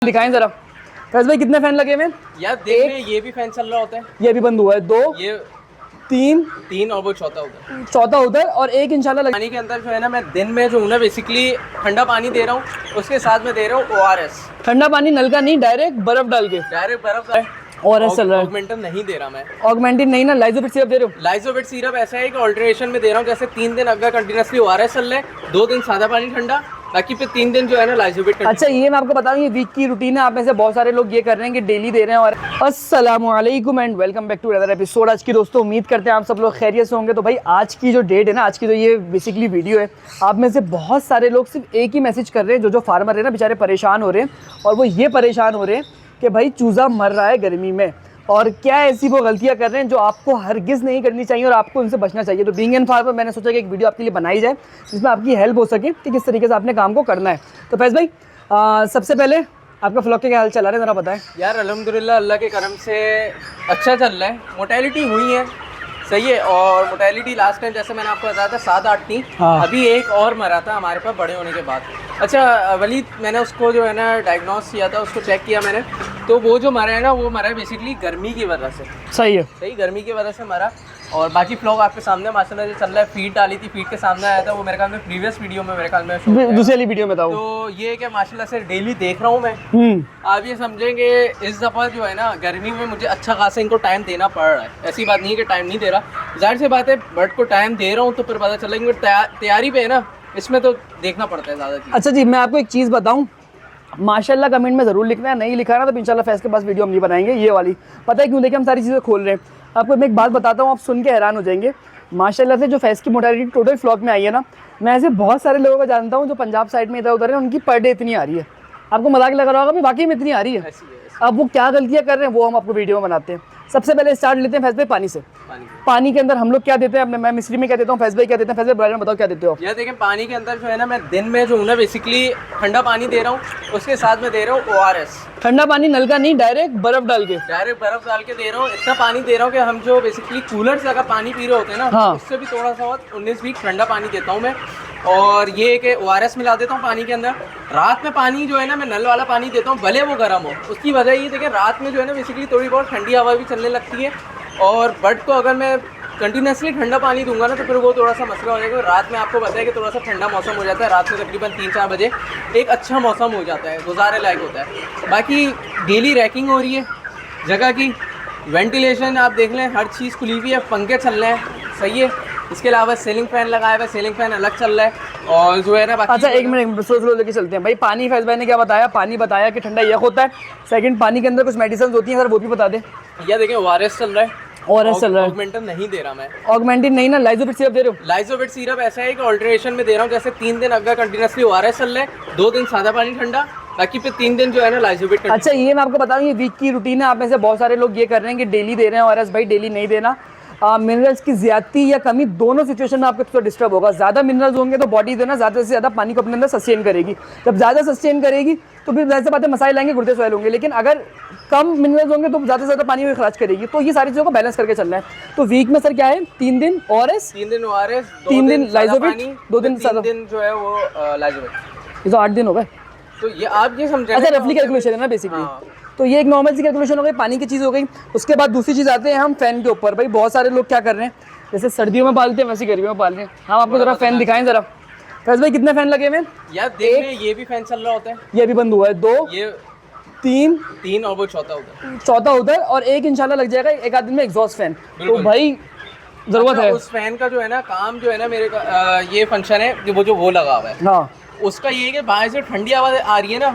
दिखाएं जरा। फैज भाई कितने फैन लगे हुए हैं यार देख रहे हैं, ये भी फैन चल रहा होता है, ये भी बंद हुआ है। दो, ये तीन, तीन और वो चौथा उधर। चौथा उधर और एक इंशाल्लाह पानी के अंदर जो है ना, मैं दिन में जो हूँ ना बेसिकली ठंडा पानी दे रहा हूँ, उसके साथ में दे रहा हूँ ORS। ठंडा पानी नल का नहीं, डायरेक्ट बर्फ डाल के डायरेक्ट बर्फ। ORS चल रहा है। ऑगमेंटन नहीं दे रहा मैं, ऑगमेंटिन नहीं ना, लाइजोबिट सिरप दे रहे हो। लाइजोबिट सिरप ऐसा है कि ऑल्टरनेशन में दे रहा हूँ। जैसे 3 दिन अगर कंटिन्यूसली ORS चल रहा है, 2 दिन सादा पानी ठंडा, बाकी फिर 3 दिन जो है ना लाइजोबिट। अच्छा ये मैं आपको बताऊं, ये वीक की रूटीन है। आप में से बहुत सारे लोग ये कर रहे हैं कि डेली दे रहे हैं। और अस्सलामु अलैकुम and welcome back to other episode. आज की दोस्तों उम्मीद करते हैं आप सब लोग खैरियत से होंगे। तो भाई आज की जो डेट है ना, आज की जो ये बेसिकली वीडियो है, आप में से बहुत सारे लोग सिर्फ एक ही मैसेज कर रहे हैं, जो फार्मर है ना बेचारे परेशान हो रहे हैं। और वो ये परेशान हो रहे हैं कि भाई चूज़ा मर रहा है गर्मी में, और क्या ऐसी वो गलतियां कर रहे हैं जो आपको हरगिज़ नहीं करनी चाहिए और आपको उनसे बचना चाहिए। तो बीइंग एन फार्मर मैंने सोचा कि एक वीडियो आपके लिए बनाई जाए जिसमें आपकी हेल्प हो सके कि किस तरीके से आपने काम को करना है। तो फैज़ भाई सबसे पहले आपका फ्लॉक के क्या हाल चला रहा है, ज़रा बताएं। यार अल्हम्दुलिल्लाह अल्लाह के करम से अच्छा चल रहा है। मोटेलिटी हुई है सही है, और मोटेलिटी लास्ट टाइम जैसे मैंने आपको बताया था 7-8 थी। हाँ। अभी एक और मरा था हमारे पास बड़े होने के बाद। अच्छा वलीद, मैंने उसको जो है ना डायग्नोस किया था, उसको चेक किया मैंने, तो वो जो मरा है ना, वो मरा है बेसिकली गर्मी की वजह से। सही है, सही गर्मी की वजह से मरा। और बाकी फ्लॉग आपके सामने माशाल्लाह जो चल रहा है, फीड डाली थी, फीड के सामने आया था वो मेरे ख्याल में प्रीवियस वीडियो में मेरे ख्याल में show किया है। दूसरी वीडियो में बताओ। तो ये क्या माशाल्लाह से डेली देख रहा हूँ मैं। आप ये समझेंगे इस दफ़ा जो है ना गर्मी में मुझे अच्छा खासा इनको टाइम देना पड़ रहा है। ऐसी बात नहीं है कि टाइम नहीं दे रहा, जाहिर सी बात है बर्ड को टाइम दे रहा हूँ तो फिर पता चला कि तैयारी पे है ना, इसमें तो देखना पड़ता है ज़्यादा चीज़। अच्छा जी, मैं आपको एक चीज़ बताऊं, माशाल्लाह कमेंट में ज़रूर लिखना है, नहीं लिखा ना तो इंशाल्लाह फैज़ के पास वीडियो हम नहीं बनाएंगे ये वाली। पता है क्यों? देखिए हम सारी चीज़ें खोल रहे हैं। आपको मैं एक बात बताता हूँ, आप सुन के हैरान हो जाएंगे। माशाल्लाह से जो फैज़ की मोटालिटी टोटल फ्लॉक में आई है ना, मैं ऐसे बहुत सारे लोगों को जानता हूँ जो पंजाब साइड में इधर उधर है, उनकी पर डे इतनी आ रही है। आपको मजाक लग रहा होगा भाई, वाकई में इतनी आ रही है। अब वो क्या गलतियाँ कर रहे हैं वो हम आपको वीडियो में बनाते हैं। सबसे पहले स्टार्ट लेते हैं फैज़ भाई पानी से। पानी के अंदर हम लोग क्या देते हैं, मैं मिस्री में क्या देता हूँ, फैज़ भाई क्या देते हैं। फैज़ भाई ब्रांड में बताओ क्या देते हो। यार देखें, पानी के अंदर जो है ना, मैं दिन में जो हूँ ना बेसिकली ठंडा पानी दे रहा हूँ, उसके साथ में दे रहा हूँ ORS। ठंडा पानी नल का नहीं, डायरेक्ट बर्फ डाल के। डायरेक्ट बर्फ डाल के दे रहा हूँ। इतना पानी दे रहा हूँ कि हम जो बेसिकली कूलर से अगर पानी पी रहे होते हैं ना, हाँ। उससे भी थोड़ा सा 19-20 ठंडा पानी देता हूँ मैं। और ये कि ORS मिला देता हूँ पानी के अंदर। रात में पानी जो है ना, मैं नल वाला पानी देता हूँ, भले वो गर्म हो। उसकी वजह ये देखें, रात में जो है ना बेसिकली थोड़ी बहुत ठंडी हवा भी चलने लगती है। और बर्ड को अगर मैं कंटिन्यूसली ठंडा पानी दूंगा ना, तो फिर वो थोड़ा सा मसला हो जाएगा। रात में आपको पता है कि थोड़ा सा ठंडा मौसम हो जाता है, रात में तकरीबन 3-4 बजे एक अच्छा मौसम हो जाता है, गुजारे लायक होता है। बाकी डेली रैकिंग हो रही है जगह की, वेंटिलेशन आप देख लें, हर चीज़ खुली हुई है, पंखे चल रहे हैं सही है। इसके अलावा सीलिंग फैन लगाया हुआ है, सीलिंग फैन अलग चल रहा है। और जो है ना बाकी अच्छा एक मिनट सोच लो, लेके चलते हैं भाई। पानी फैज़ भाई ने क्या बताया, पानी बताया कि ठंडा यक होता है। सेकंड, पानी के अंदर कुछ मेडिसिन होती हैं, सर वो भी बता दें। यह देखें ORS चल रहा है, ORS चल रहा है। ऑगमेंटन नहीं दे रहा मैं, ऑगमेंटिन नहीं ना, लाइजोबिट सिरप दे रहे हो। लाइजोबिट सिरप ऐसा है कि ऑल्टरनेशन में दे रहा हूँ। जैसे 3 दिन अगर कंटिन्यूसली ORS चल रहा है, 2 दिन सादा पानी ठंडा, बाकी फिर 3 दिन जो है ना लाइजोबिट। अच्छा ये मैं आपको बताऊं, ये वीक की रूटीन है। आप में से बहुत सारे लोग ये कर रहे हैं कि डेली दे रहे हैं ORS। भाई डेली नहीं देना। मिनरल्स की ज़्यादती या कमी दोनों सिचुएशन में आपको थोड़ा डिस्टर्ब होगा। ज़्यादा मिनरल्स होंगे तो बॉडी जो है ना ज़्यादा से ज़्यादा पानी को अपने अंदर सस्टेन करेगी। जब ज़्यादा सस्टेन करेगी तो फिर वैसे बातें मसाइल आएंगे, गुर्दे सोयल होंगे। लेकिन अगर कम मिनरल्स होंगे तो ज़्यादा से ज़्यादा पानी में खराज करेगी। तो ये सारी चीज़ों को बैलेंस करके चलना है। तो वीक में सर क्या है, 3 दिन ORS, 3 दिन ORS, 3 दिन लाइजोबिट, 2 दिन सादा, 3 दिन जो है वो लाइजोबिट। ये तो 8 दिन हो गए। तो ये आप ये समझे। अच्छा रफली कैलकुलेशन है ना बेसिकली। हाँ। तो ये एक नॉर्मल सी कैलकुलेशन हो गई, पानी की चीज़ हो गई। उसके बाद दूसरी चीज़ आते हैं हम फैन के ऊपर। भाई बहुत सारे लोग क्या कर रहे हैं, जैसे सर्दियों में पालते हैं वैसे गर्मियों में पाल रहे हैं। हम आपको जरा फैन दिखाएं जरा। फैज़ भाई कितने फैन लगे हुए हैं। यार देख रहे हैं, ये भी फैन चल रहा होता है, ये भी बंद हुआ है। दो, ये तीन और वो चौथा उधर। चौथा उधर और एक इंशाल्लाह लग जाएगा एक आध दिन में एग्जॉस्ट फैन। तो भाई जरूरत है उस फैन का जो है ना काम जो है ना मेरे का ये फंक्शन है कि वो लगा हुआ है। हाँ उसका ये है कि बाहर से ठंडी हवा आ रही है ना,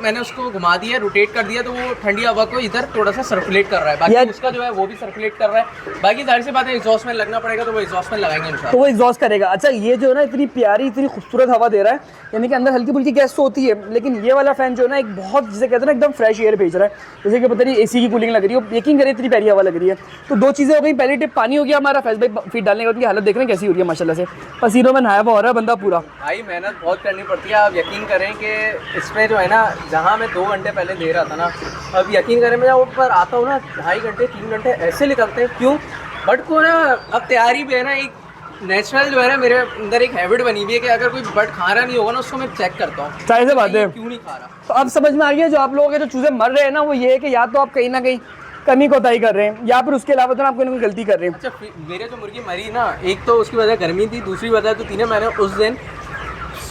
मैंने उसको घुमा दिया, रोटेट कर दिया, तो वो ठंडी हवा को इधर थोड़ा सा सर्कुलेट कर रहा है। बाकी उसका जो है वो भी सर्कुलेट कर रहा है। बाकी जाहिर सी बात है एग्जॉस्ट फैन लगना पड़ेगा, तो वो एग्जॉस्ट फैन लगाएंगे इंशाल्लाह, तो वो एग्जॉस्ट करेगा। अच्छा ये जो है ना इतनी प्यारी इतनी खूबसूरत हवा दे रहा है, यानी कि अंदर हल्की फुल्की गैस तो होती है, लेकिन ये वाला फैन जो है ना एक बहुत, जिसे कहते हैं ना एकदम फ्रेश एयर भेज रहा है। जैसे कि पता नहीं AC की कूलिंग लग रही है, यकीन करें इतनी प्यारी हवा लग रही है। तो 2 चीज़ें हो गई। पहली टिप पानी हो गया हमारा। फैज़ भाई फीड डालने के बाद की हालत देख रहे हैं कैसी हो रही है, माशाल्लाह से पसीनों में नहाया हुआ हो रहा है बंदा पूरा। भाई मेहनत बहुत करनी पड़ती है। आप यकीन करें कि इसमें जो है ना, जहाँ मैं 2 घंटे पहले दे रहा था ना, अब यकीन करें मैं जब ऊपर आता हूँ ना 2.5 घंटे 3 घंटे ऐसे निकलते हैं। क्यों? बट को ना अब तैयारी भी है ना, एक नेचुरल जो है ना मेरे अंदर एक हैबिट बनी हुई है कि अगर कोई बर्ड खा रहा नहीं होगा ना उसको मैं चेक करता हूँ जाहिर सी बात है। क्यों नहीं खा रहा। तो अब समझ में आ गया जो आप लोगों के जो चूजे मर रहे हैं ना, वो ये है कि या तो आप कहीं ना कहीं कमी कोताही कर रहे हैं, या फिर उसके अलावा तो आप कोई ना कोई गलती कर रहे हैं। अच्छा मेरे जो मुर्गी मरी ना, एक तो उसकी वजह गर्मी थी, दूसरी वजह तो थी ना मैंने उस दिन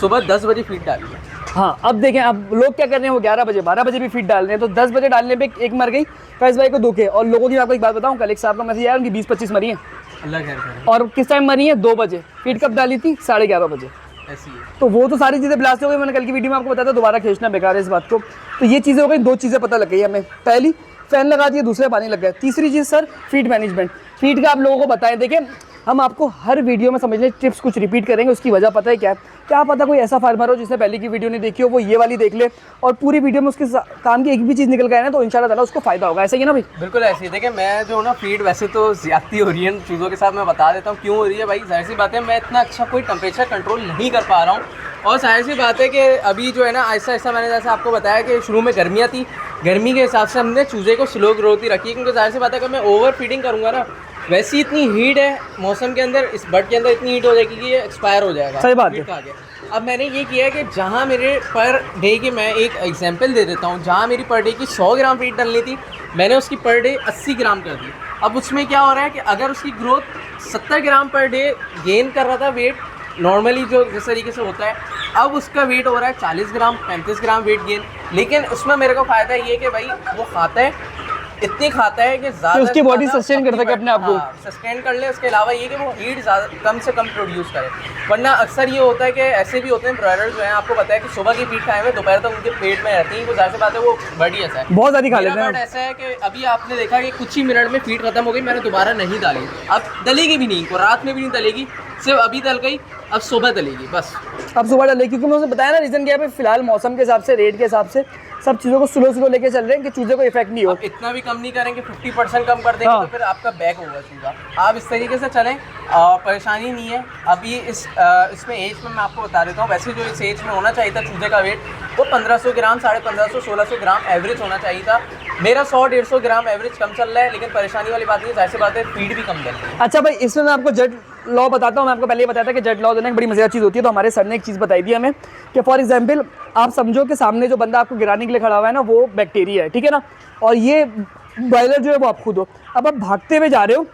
सुबह 10 बजे फीड डाली है। हाँ अब देखें, अब लोग क्या कर रहे हैं, वो 11 बजे 12 बजे भी फीड डाल रहे हैं, तो 10 बजे डालने पे एक मर गई, फैज भाई को दुख है। और लोगों की आपको एक बात बताऊं, कल एक साहब का मैसेज आया, उनकी 20-25 मरी है। अल्लाह खैर करे। और किस टाइम मरी है? 2 बजे। फीड कब डाली थी? 11:30 बजे। ऐसी है। तो वो तो सारी चीज़ें ब्लास्ट हो गई। मैंने कल की वीडियो में आपको बताया था, दोबारा खींचना बेकार है इस बात को। तो ये चीज़ें हो गई, 2 चीज़ें पता लग गई हमें। पहली, फ़ैन लगा दिए, दूसरे पानी लग गया। तीसरी चीज़ सर, फीड मैनेजमेंट। फीड का आप लोगों को बताएं। देखिए हम आपको हर वीडियो में समझने टिप्स कुछ रिपीट करेंगे, उसकी वजह पता है क्या है? क्या पता कोई ऐसा फार्मर हो जिसने पहले की वीडियो नहीं देखी हो, वो ये वाली देख ले और पूरी वीडियो में उसके काम की एक भी चीज़ निकल गया है ना, तो इंशाल्लाह ताला उसको फ़ायदा होगा। ऐसा ही है ना भाई? बिल्कुल ऐसे ही। देखिए मैं जो ना फीड वैसे तो ज़्यादती हो रही है चीज़ों के साथ, मैं बता देता हूँ क्यों हो रही है भाई। जाहिर सी बात है मैं इतना अच्छा कोई टेम्परेचर कंट्रोल नहीं कर पा रहा हूँ, और जाहिर सी बात है कि अभी जो है ना आहिस्ता आहिस्ता, मैंने जैसे आपको बताया कि शुरू में गर्मियाँ थी, गर्मी के हिसाब से हमने चूज़े को स्लो ग्रोथ ही रखी है, क्योंकि जाहिर सी बात है अगर मैं ओवर फीडिंग करूँगा ना, वैसी इतनी हीट है मौसम के अंदर, इस बर्ड के अंदर इतनी हीट हो जाएगी कि ये एक्सपायर हो जाएगा। सही बात है। आगे अब मैंने ये किया है कि जहाँ मेरे पर डे की, मैं एक एग्जांपल दे देता हूँ, जहाँ मेरी पर डे की 100 ग्राम फीड डलनी थी, मैंने उसकी पर डे 80 ग्राम कर दी। अब उसमें क्या हो रहा है कि अगर उसकी ग्रोथ 70 ग्राम पर डे गेन कर रहा था वेट नॉर्मली जो जिस तरीके से होता है, अब उसका वेट हो रहा है 40 ग्राम 35 ग्राम वेट गेन। लेकिन उसमें मेरे को फ़ायदा ये है कि भाई वो खाता है, इतनी खाता है कि ज़्यादा उसकी बॉडी सस्टेन कर सके अपने आप को, सस्टेन कर ले। उसके अलावा ये कि वो हीट ज़्यादा कम से कम प्रोड्यूस करे। वरना अक्सर ये होता है कि ऐसे भी होते हैं ब्रॉयलर जो हैं, आपको पता है कि सुबह की फीड खाए हुए दोपहर तक उनके पेट में रहती है, वो ज़ाहिर सी बात है वो बड़ी ऐसा है, बहुत ज़्यादा खा लेते हैं। बट ऐसा है कि अभी आपने देखा कि कुछ ही मिनट में फीड खत्म हो गई, मैंने दोबारा नहीं डाली, अब डलेगी भी नहीं, रात में भी नहीं डलेगी, सिर्फ अभी डल गई, अब सुबह डलेगी बस। अब सुबह डाले, क्योंकि मैंने बताया ना रीज़न क्या है, फिलहाल मौसम के हिसाब से, रेट के हिसाब से सब चीज़ों को स्लो लेके चल रहे हैं कि चूजे को इफेक्ट नहीं हो। इतना भी कम नहीं करेंगे, 50% कम कर देंगे हाँ। तो फिर आपका बैक होगा चूजा। आप इस तरीके से चलें, परेशानी नहीं है। अभी इसमें एज में मैं आपको बता देता हूँ, वैसे जो इस एज में होना चाहिए था चूजे का वेट, वो 1500 ग्राम 1550 1600 ग्राम एवरेज होना चाहिए था। मेरा 100-150 ग्राम एवरेज कम चल रहा है, लेकिन परेशानी वाली बात नहीं है, जाहिर सी बात है फीड भी कम कर। अच्छा भाई, इसमें मैं आपको जेट लॉ बताता हूँ। मैं आपको पहले ही बताया था कि जेट लॉ देना एक बड़ी मजेदार चीज़ होती है। तो हमारे सर ने एक चीज़ बताई थी हमें कि फॉर एग्जांपल आप समझो कि सामने जो बंदा आपको गिराने के लिए खड़ा हुआ है ना, वो बैक्टीरिया है, ठीक है ना, और ये बॉयलर जो है वो आप खुद हो। अब आप भागते हुए जा रहे हो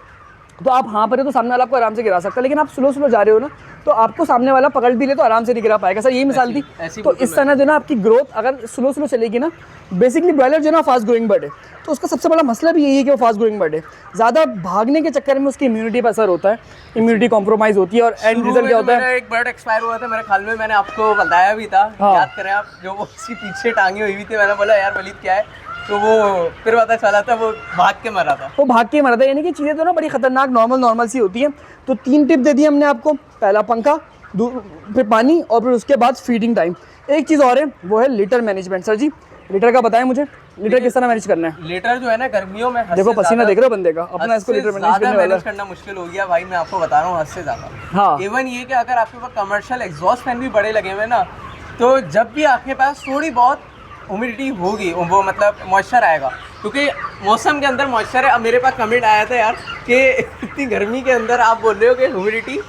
तो आप हाँ पर हो तो सामने वाला आपको आराम से गिरा सकता है, लेकिन आप स्लो जा रहे हो ना, तो आपको सामने वाला पकड़ भी ले तो आराम से नहीं गिरा पाएगा। सर यही मिसाल थी। तो इस तरह जो ना आपकी ग्रोथ अगर स्लो चलेगी ना, बेसिकली ब्रॉयलर जो है ना फास्ट ग्रोइंग बर्ड है, तो उसका सबसे बड़ा मसला भी यही है कि वो फास्ट ग्रोइंग बर्ड है। ज़्यादा भागने के चक्कर में उसकी इम्यूनिटी पर असर होता है, इम्यूनिटी कॉम्प्रोमाइज़ होती है, और एंड रिजल्ट क्या होता है? एक बर्ड एक्सपायर हुआ था मेरे ख्याल में, मैंने आपको बताया भी था, याद करें आप, जो वो उसकी पीछे टांगी हुई थी, मैंने बोला यार वलीद क्या है, तो वो फिर पता चला था वो भाग के मरा था। वो भाग के मरा था, यानी कि चीज़ें तो ना बड़ी खतरनाक नॉर्मल सी होती हैं। तो 3 टिप दे दी हमने आपको, पहला पंखा, फिर पानी, और फिर उसके बाद फीडिंग टाइम। एक चीज़ और है, वो है लीटर मैनेजमेंट। सर जी लीटर का बताएं मुझे, लीटर किस तरह मैनेज करना है? लीटर जो है ना गर्मियों में, देखो पसीना देख रहे हो बंदे का अपना, इसको लीटर मैनेज करना मुश्किल हो गया भाई, मैं आपको बता रहा हूँ, हद से ज़्यादा। हाँ, इवन ये कि अगर आपके पास कमर्शियल एग्जॉस्ट फैन भी बड़े लगे हुए ना, तो जब भी आपके पास थोड़ी बहुत ह्यूमिडिटी होगी, वो मतलब मॉइस्चर आएगा, क्योंकि मौसम के अंदर मॉइस्चर है। अब मेरे पास कमेंट आया था यार कि इतनी गर्मी के अंदर आप बोल रहे हो कि ह्यूमिडिटी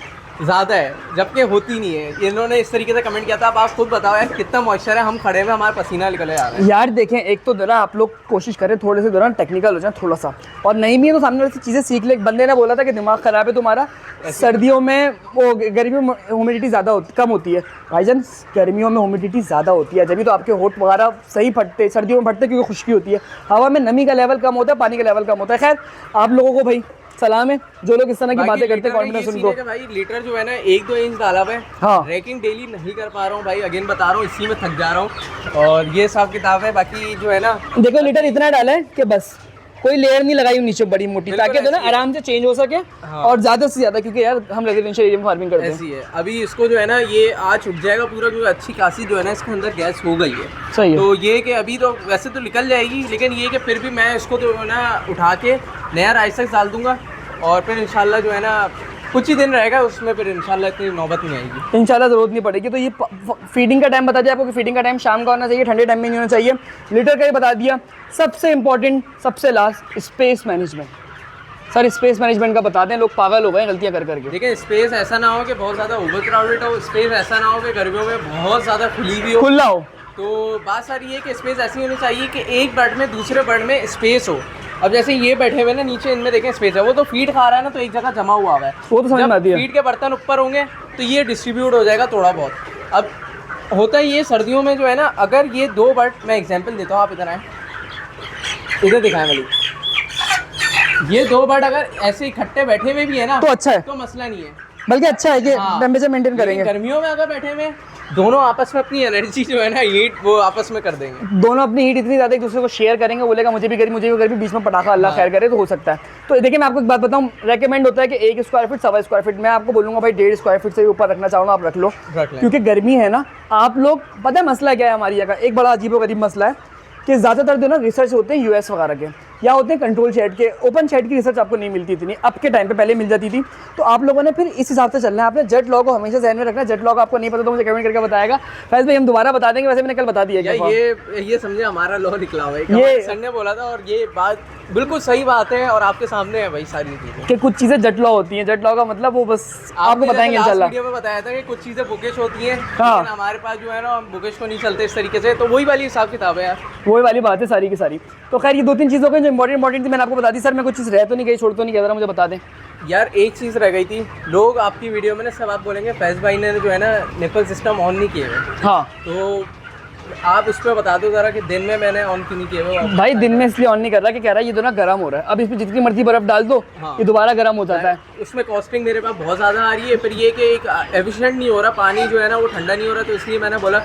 ज़्यादा है, जबकि होती नहीं है। इन्होंने इस तरीके से कमेंट किया था। अब आप खुद बताओ यार कितना मॉइस्चर है, हम खड़े में हमारा पसीना निकले आ रहा है। यार देखें, एक तो जरा आप लोग कोशिश करें थोड़े से दौरान टेक्निकल हो जाए थोड़ा सा, और नहीं भी है तो सामने वाली चीज़ें सीख ले। एक बंदे ने बोला था कि दिमाग ख़राब है तुम्हारा, सर्दियों में वो गर्मियों में ह्यूमिडिटी ज़्यादा कम होती है। भाईजान गर्मियों में ह्यूमिडिटी ज़्यादा होती है, जब भी तो आपके होठ वगैरह सही फटते, सर्दियों में फटते क्योंकि खुश्की होती है, हवा में नमी का लेवल कम होता है, पानी का लेवल कम होता है। खैर आप लोगों को भाई सलाम है जो लोग इस तरह की बातें करते हैं, कॉन्फिडेंस उनको। भाई लीटर जो है ना 1-2 इंच डाला हुआ है। हाँ, ट्रैकिंग डेली नहीं कर पा रहा हूँ भाई, अगेन बता रहा हूँ, इसी में थक जा रहा हूँ, और ये सब किताब है। बाकी जो है ना देखो लीटर इतना डाला है कि बस कोई लेयर नहीं लगाई नीचे बड़ी मोटी, ताकि तो ना आराम से चेंज हो सके। हाँ। और ज़्यादा से ज़्यादा, क्योंकि यार हम रेजिडेंशियल एरिया में फार्मिंग करते हैं, ऐसी है। अभी इसको जो है ना ये आज छुट जाएगा पूरा, क्योंकि अच्छी खासी जो है ना इसके अंदर गैस हो गई है। सही है। तो ये कि अभी तो वैसे तो निकल जाएगी, लेकिन ये कि फिर भी मैं इसको जो है ना उठा के नया राइस डाल दूंगा, और फिर इंशाल्लाह जो है ना कुछ ही दिन रहेगा उसमें, फिर इंशाल्लाह इतनी नौबत नहीं आएगी, इंशाल्लाह ज़रूरत नहीं पड़ेगी। तो ये फीडिंग का टाइम बता दिया आपको कि फीडिंग का टाइम शाम का होना चाहिए, ठंडे टाइम में नहीं होना चाहिए। लीटर का ही बता दिया। सबसे इंपॉर्टेंट, सबसे last, space management. Sir space management का बता दें, लोग पागल हो गए गलतियाँ कर करके। देखिए स्पेस ऐसा ना हो कि बहुत ज़्यादा ओवर क्राउडेड हो, स्पेस ऐसा ना हो कि गर्मियों में बहुत ज़्यादा खुली भी हो। खुला हो। तो बात सारी है कि स्पेस ऐसी होनी चाहिए कि एक बेड में दूसरे बेड में स्पेस हो। अब जैसे ये बैठे हुए ना नीचे, इनमें देखें स्पेस है, वो तो फीड खा रहा है ना, तो एक जगह जमा हुआ है। वो तो समझ में आती है। फीड के बर्तन ऊपर होंगे तो ये डिस्ट्रीब्यूट हो जाएगा थोड़ा बहुत। अब होता ये सर्दियों में जो है ना, अगर ये 2 बेड, मैं एग्जांपल देता हूँ, आप इधर आए, इधर दिखाएं वाली, ये 2 बेड अगर ऐसे इकट्ठे बैठे हुए भी है ना तो अच्छा है, तो मसला नहीं है, बल्कि अच्छा है कि हाँ। टेम्परेचर मेंटेन करेंगे। गर्मियों में अगर बैठे हुए दोनों आपस में अपनी एनर्जी जो है ना, हीट वो आपस में कर देंगे। दोनों अपनी हीट इतनी ज़्यादा एक दूसरे को शेयर करेंगे, बोलेगा मुझे भी गर्मी, मुझे भी गर्मी, बीच में पटाखा अल्लाह खैर करे तो हो सकता है। तो देखिए मैं आपको एक बात बताऊँ, रेकमेंड होता है कि 1 स्क्वायर फीट, 1.25 स्क्वायर फीट। मैं आपको बोलूँगा भाई 1.5 स्क्वायर फीट से भी ऊपर रखना चाहूँगा आप रख लो, क्योंकि गर्मी है ना। आप लोग पता है मसला क्या है हमारी जगह, एक बड़ा अजीबोगरीब मसला है कि ज़्यादातर जो ना रिसर्च होते हैं यूएस वगैरह के, या होते हैं कंट्रोल शेड के, ओपन शेड की रिसर्च आपको नहीं मिलती इतनी, अब के टाइम पे पहले मिल जाती थी। तो आप लोगों ने फिर इस हिसाब से चलना है, आपने जेट लॉ को हमेशा ध्यान में रखना है। जेट लॉ को आपको नहीं पता तो मुझे कमेंट करके बताएगा फैज भाई, हम दोबारा बता देंगे, वैसे मैंने कल बता दिया। क्या ये समझे हमारा लॉ निकला हुआ है, ये सर ने बोला था, और ये बात बिल्कुल सही बात है और आपके सामने है भाई सारी चीजें कि कुछ चीज़ें जट लॉ होती हैं। जट लॉ का मतलब वो बस आपको बताएंगे इंशाल्लाह। वीडियो में बताया था कि कुछ चीजें बुकिश होती हैं, हाँ। लेकिन हमारे पास जो है ना, हम बुकिश को नहीं चलते इस तरीके से, तो वही वाली हिसाब किताब है यार, वही वाली बात है सारी की सारी। तो खैर ये 2-3 चीज़ों की जो इंपॉर्टेंट थी मैंने आपको बता दी। सर मैं कुछ चीज़ रह तो नहीं गई, छोड़ तो नहीं गया, जरा मुझे बता दें यार। एक चीज़ रह गई थी, लोग आपकी वीडियो में ना सब आप बोलेंगे फैज भाई ने जो है ना निपल सिस्टम ऑन नहीं किए हुए। हाँ, तो आप उस पर बता दो ज़रा कि दिन में मैंने ऑन क्यों नहीं किए हुए। भाई दिन में इसलिए ऑन नहीं कर रहा कि कह रहा है ये तो ना गर्म हो रहा है, अब इसमें जितनी मर्जी बर्फ डाल दो हाँ। ये दोबारा गर्म हो जाता है। उसमें कॉस्टिंग मेरे पास बहुत ज़्यादा आ रही है, फिर ये कि एक एफिशिएंट नहीं हो रहा, पानी जो है ना वो ठंडा नहीं हो रहा, तो इसलिए मैंने बोला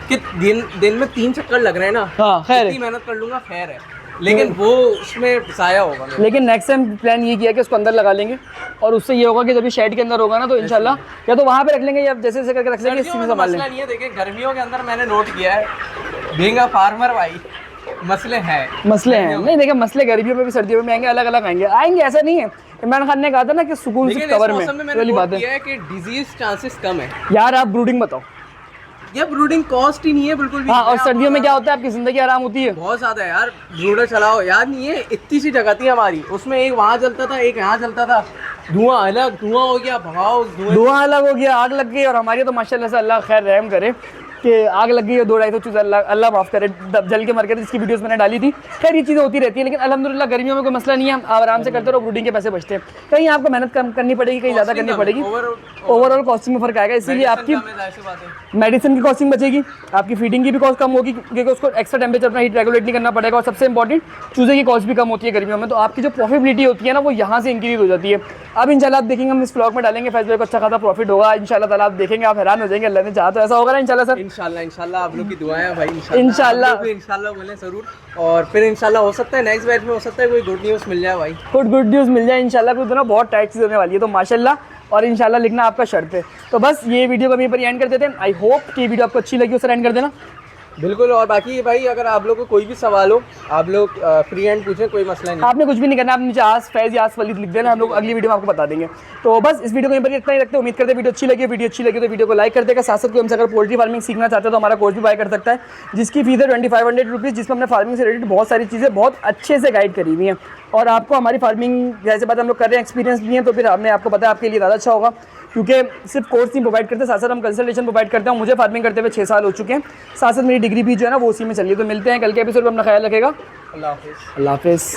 कि दिन में 3 चक्कर लग रहे हैं ना, हाँ खैर इतनी मेहनत कर लूँगा, खैर है, लेकिन वो उसमें ज़ाया होगा मेरा। लेकिन नेक्स्ट टाइम प्लान ये किया कि उसको अंदर लगा लेंगे, और उससे ये होगा कि जब ये शेड के अंदर होगा ना तो इंशाल्लाह या तो वहाँ पे रख लेंगे या जैसे जैसे करके रख लेंगे, इसी में संभाल मसला लेंगे। नहीं है। देखिए गर्मियों के अंदर मैंने नोट किया है, बीइंग अ फार्मर भाई, मसले हैं। नहीं देखिए मसले गर्मियों में भी सर्दियों में आएंगे, अलग अलग आएंगे, ऐसा नहीं है। इमरान खान ने कहा था ना कि सुकून लेकिन सिर्फ इस कवर मौसम में में, मैंने वाली नोट बात किया है। है कि डिजीज चांसेस कम है यार आप ब्रूडिंग बताओ, ये ब्रूडिंग कॉस्ट ही नहीं है बिल्कुल भी। हाँ, और सर्दियों में क्या होता है आपकी जिंदगी आराम होती है। बहुत ज्यादा है यार, ब्रूडर चलाओ, याद नहीं है इतनी सी जगह थी हमारी, उसमें एक वहाँ जलता था, एक यहाँ जलता था, धुआं अलग, धुआं हो गया, भगाओ धुआं अलग हो गया, आग लग गई। और हमारी तो माशाल्लाह से अल्लाह खैर रहम करे कि आग लग गई है 2-250 चीज़, अल्लाह माफ़ करे, जल के मर गए थे, जिसकी वीडियोस मैंने डाली थी। खैर ये चीज़ें होती रहती है, लेकिन अल्हम्दुलिल्लाह गर्मियों में कोई मसला नहीं है, आप आराम से करते रहो, ब्रूडिंग के पैसे बचते हैं। कहीं आपको मेहनत कम करनी पड़ेगी, कहीं ज़्यादा करनी पड़ेगी, ओवरऑल कॉस्टिंग में फ़र्क आएगा। इसीलिए आपकी मेडिसिन की कॉस्टिंग बचेगी, आपकी फीडिंग की भी कॉस्ट कम होगी, क्योंकि उसको एक्स्ट्रा टेम्परेचर अपना हीट रेगुलेट नहीं करना पड़ेगा, और सबसे इंपॉर्टेंट चूज़े की कॉस्ट भी कम होती है गर्मियों में। तो आपकी जो प्रॉफिटेबिलिटी होती है ना वो यहाँ से इंक्रीज हो जाती है। अब इंशाल्लाह आप देखेंगे, हम इस व्लॉग में डालेंगे, फैसले को अच्छा खासा प्रॉफिट होगा इंशाल्लाह ताला, आप देखेंगे, आप हैरान हो जाएंगे। अल्लाह ने चाहा तो ऐसा होगा ना इंशाल्लाह सर। इंशाल्लाह आप लोग की दुआएं हैं भाई, इंशाल्लाह बोले जरूर, और फिर इंशाल्लाह हो सकता है नेक्स्ट बैच में हो सकता है कोई गुड न्यूज़ मिल जाए भाई, गुड न्यूज़ मिल जाए इंशाल्लाह। कुछ ना बहुत टाइट चीज़ होने वाली है, तो माशाल्लाह, और इंशाल्लाह लिखना आपका शर्त है। तो बस ये वीडियो को यहीं पर एंड कर देते हैं। आई होप कि वीडियो आपको अच्छी लगी, उसे एंड कर देना बिल्कुल। और बाकी भाई अगर आप लोग को कोई भी सवाल हो, आप लोग फ्री हैंड पूछें, कोई मसला नहीं। आपने कुछ भी नहीं करना, आप नीचे आस फैज़ या आस वलीद लिख देना, हम लोग अगली वीडियो में आपको बता देंगे। तो बस इस वीडियो को यहीं पर इतना ही रखते हैं। उम्मीद करते हैं वीडियो अच्छी लगी तो वीडियो को लाइक कर देगा। साथ साथ कोई हमसे अगर पोल्ट्री फार्मिंग सीखना चाहते हो तो हमारा कोर्स भी बाय कर सकता है, जिसकी फीस है 2500 रुपीज़, जिसमें हमने फार्मिंग से रिलेटेड बहुत सारी चीज़ें बहुत अच्छे से गाइड करी हुई हैं। और आपको हमारी फार्मिंग जैसे बात हम लोग कर रहे हैं, एक्सपीरियंस भी है, तो फिर हमें आपको पता है आपके लिए ज़्यादा अच्छा होगा, क्योंकि सिर्फ कोर्स नहीं प्रोवाइड करते, साथ साथ हम कंसल्टेशन प्रोवाइड करते हैं। मुझे फार्मिंग करते हुए 6 साल हो चुके हैं, साथ साथ मेरी डिग्री भी जो है ना वो उसी में चली है। तो मिलते हैं कल के एपिसोड में, अपना ख्याल रखेगा। अल्लाह हाफिज़। अल्लाह हाफिज़।